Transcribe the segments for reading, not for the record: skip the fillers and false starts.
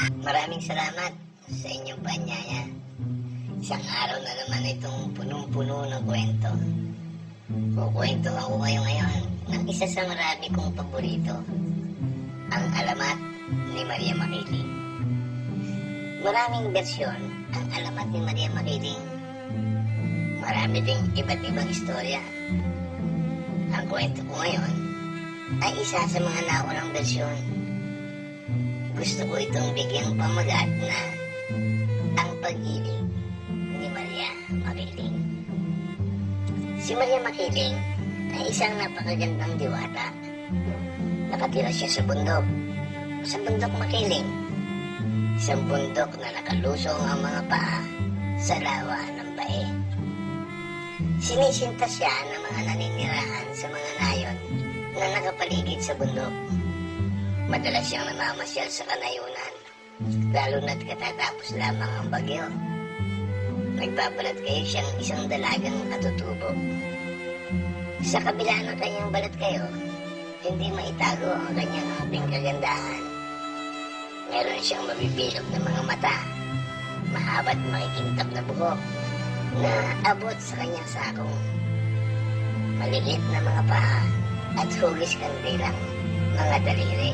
Maraming salamat sa inyong paanyaya. Isang araw na naman itong punong-puno ng kwento. Kukwento ako kayo ngayon ng isa sa marami kong paborito, Ang Alamat ni Maria Makiling. Maraming bersyon ang Alamat ni Maria Makiling. Marami ding iba't ibang istorya. Ang kwento ko ngayon ay isa sa mga naunang bersyon. Gusto ko itong bigyang pamagat na Ang Pag-ibig ni Maria Makiling. Si Maria Makiling ay isang napakagandang diwata. Nakatira siya sa bundok. Sa bundok Makiling. Isang bundok na nakalusong ang mga paa sa lawa ng bae. Sinisinta siya ng mga naninirahan sa mga nayon na nakapaligid sa bundok. Madalas siyang namamasyal sa kanayunan, lalo na't katatapos lamang ang bagyo. Nagbabalat kayo siyang isang dalagang katutubo. Sa kabila ng kanyang balat kayo, hindi maitago ang kanyang aping kagandahan. Meron siyang mabibilog na mga mata, mahaba't makikintab na buhok na abot sa kanyang sakong. Maliit na mga paa at hugis kandilang mga daliri.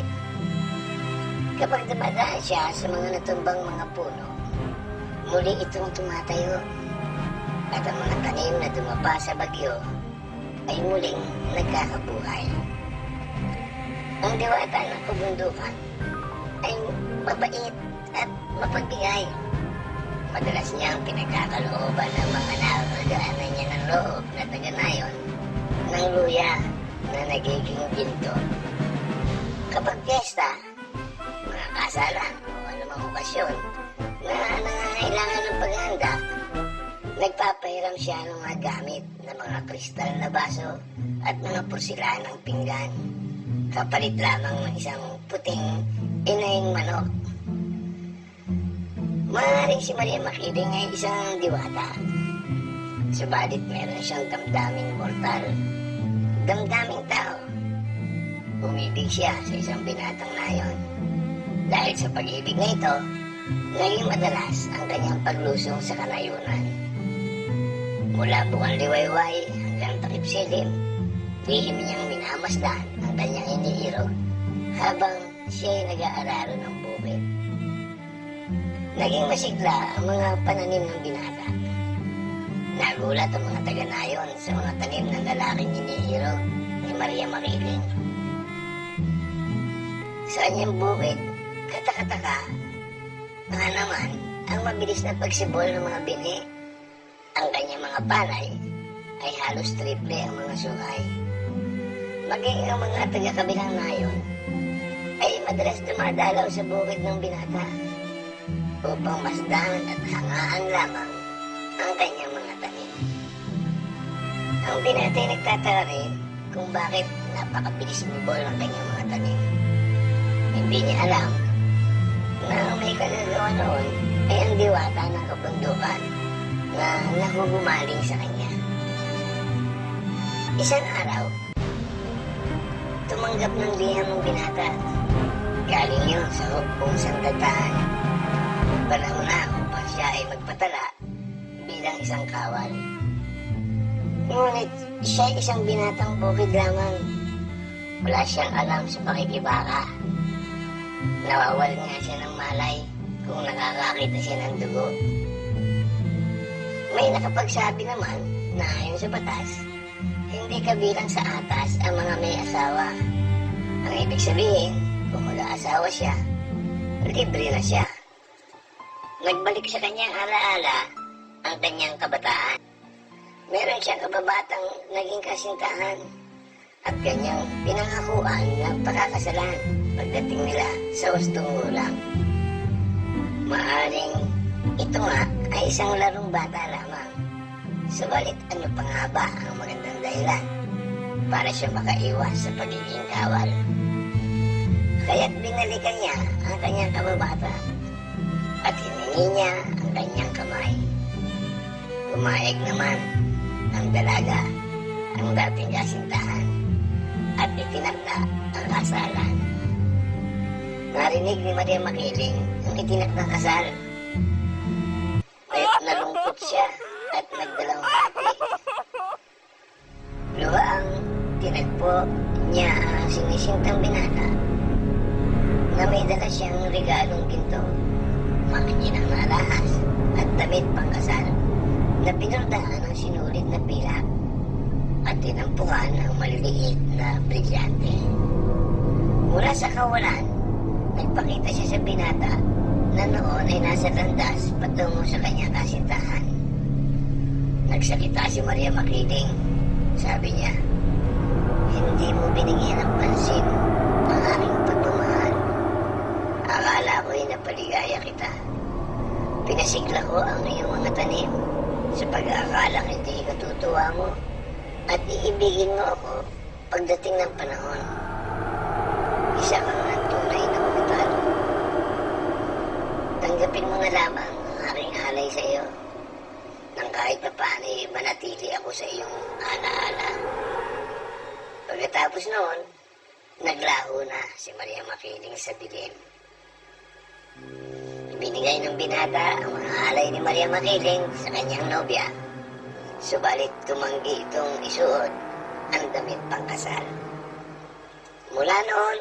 Kapag dumadaan siya sa mga natumbang mga puno, muli itong tumatayo at ang mga tanim na dumapa sa bagyo ay muling nagkakabuhay. Ang diwata ng kabundukan ay mabait at mapagbigay. Madalas niyang pinagkakalooban ng mga nakakagaanan niya ng loob na taga-nayon ng luya na nagiging ginto. Kapag piyesta, mga kasalan o anumang okasyon na nangangailangan ng paghahanda, nagpapahiram siya ng mga gamit na mga kristal na baso at mga porsilanang pinggan, kapalit lamang ng isang puting inaying manok. Maaaring si Maria Makiling ay isang diwata, subalit meron siyang damdaming mortal, damdaming tao. Umibig siya sa isang binatang nayon. Dahil sa pag-ibig na ito, naging madalas ang kanyang paglusong sa kanayunan. Mula bukang liwayway hanggang takip silim, lihim niyang minamasdan ang kanyang iniiro habang siya'y nag-aararo ng bukid. Naging masigla ang mga pananim ng binata. Nagulat ang mga taga-nayon sa mga tanim ng lalaking iniiro ni Maria Makiling. Sa kanyang bukid, katakataka, nga naman ang mabilis na pagsibol ng mga bini. Ang kanyang mga palay ay halos triple ang mga sungay. Maging ang mga taga-kabilang nayon ay madalas dumadalaw sa bukid ng binata upang masdan at hangaan lamang ang kanyang mga tanim. Ang binata ay nagtataka rin kung bakit napakabilis mibol ang kanyang mga tanim. Hindi niya alam na may kagagawa noon ay ang diwata ng kabundukan na nagugumaling sa kanya. Isang araw, tumanggap ng liham ng binata. Galing yun sa hukbong sandataan. Panahon na upang siya ay magpatala bilang isang kawal. Ngunit siya ay isang binatang bukid lamang. Wala siyang alam sa pakikibaka. Nawawal nga siya ng malay kung nakakakita siya ng dugo. May nakapagsabi naman na ayon sa batas, hindi kabilang sa atas ang mga may asawa. Ang ibig sabihin, kung mag-aasawa siya, libre na siya. Nagbalik sa kanyang alaala ang kanyang kabataan. Meron siyang kababatang naging kasintahan at kanyang pinanghakuan na pakakasalan pagdating nila sa wastong gulang. Maaring ito nga ay isang larong bata lamang. Subalit ano pa nga ba ang magandang dahilan para siya makaiwas sa pagiging kawal? Kaya't binalikan niya ang kanyang kababata at hiningi niya ang kanyang kamay. Pumayag naman ang dalaga, ang dating kasintahan, at itinakda ang kasalan. Narinig ni Maria Makiling ang itinak ng kasal. Kaya't nalungkot siya at nagdalang hati. Luha ang tinagpo niya ang sinisintang binata na may dala siyang regalong ginto, makinang na alahas at damit pangkasal na pinurdahan ng sinulit na pilak at tinampukan ang maliliit na brilyante. Mula sa kawalan, nagpakita siya sa binata na noon ay nasa landas patungo sa kanyang kasintahan. Nagsalita si Maria Makiling. Sabi niya, "Hindi mo binigyan ng pansin ang aking pagmamahal. Akala ko'y napaligaya kita. Pinasigla ko ang iyong mga tanim sa pag-aakalang hindi katutuwa mo at iibigin mo ako pagdating ng panahon. Isa kang ng tunay na kapital. Tanggapin mo na lamang ang aking alay sa iyo nang kahit na paano manatili ako sa iyong alaala." Pagkatapos noon, naglaho na si Maria Makiling sa dilim. Ibinigay ng binata ang mga alay ni Maria Makiling sa kanyang nobya. Subalit tumanggi itong isuot ang damit pangkasal. Mula noon,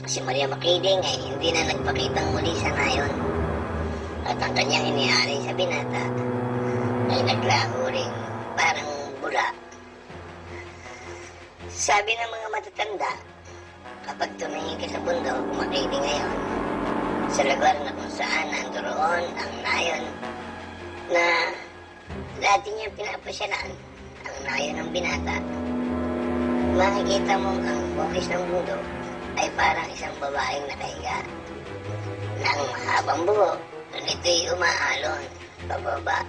si Maria Makiling ay hindi na nagpakitang muli sa nayon at ang kanyang inialay sa binata ay naglaho rin parang bula. Sabi ng mga matatanda, kapag tumingin ka sa bundok, Makiling ngayon, sa lugar na kung saan nandoon ang nayon na dati niya pinapasyalan, ang nayon ng binata, makikita mo ang bukis ng bundok ay parang isang babaeng nakahiga ng mahabang buhok, nito'y umaalon pababa.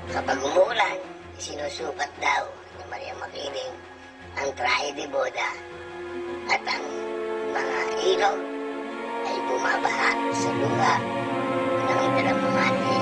Kapag umuulan, sinusukat daw ni Maria Makiling ang trahe de boda at ang mga ilog ay bumabaha sa luha ng dalamhati